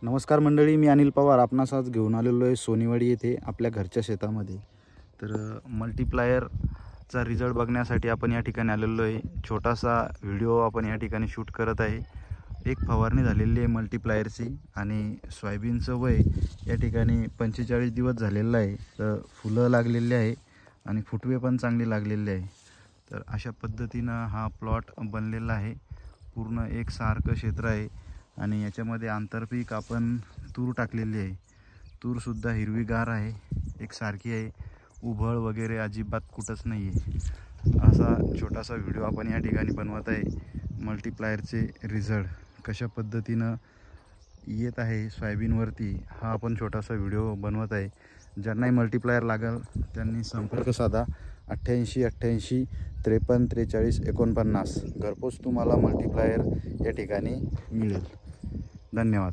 नमस्कार मंडळी, मी अनिल पवार आपणास आज घेऊन आलेलो आहे सोनीवाडी येथे आपल्या घरच्या शेतामध्ये. तर मल्टीप्लायरचा रिझल्ट बघण्यासाठी आपण या ठिकाणी आलेलो आहे. छोटासा व्हिडिओ आपण या ठिकाणी शूट करत आहे. एक फवारणी झालेली आहे मल्टीप्लायरची आणि सोयाबीनचं वय या ठिकाणी 45 दिवस झालेलं आहे. तर फुलं लागलेली आहे आणि फुटवे पण चांगले लागलेले आहे. तर अशा पद्धतीनं हा प्लॉट बनलेला आहे. पूर्ण एक सारखं क्षेत्र आहे आणि याच्यामध्ये आंतरपीक आपण तूर टाकलेली आहे. तूरसुद्धा हिरवीगार आहे, एक सारखी आहे, उभळ वगैरे अजिबात कुठंच नाही आहे. असा छोटासा व्हिडिओ आपण या ठिकाणी बनवत आहे. मल्टीप्लायरचे रिझल्ट कशा पद्धतीनं येत आहे सोयाबीनवरती हा आपण छोटासा व्हिडिओ बनवत आहे. ज्यांनाही मल्टीप्लायर लागेल त्यांनी संपर्क साधा 88 88 53 43 49. घरपोच तुम्हाला मल्टीप्लायर या ठिकाणी मिळेल. धन्यवाद.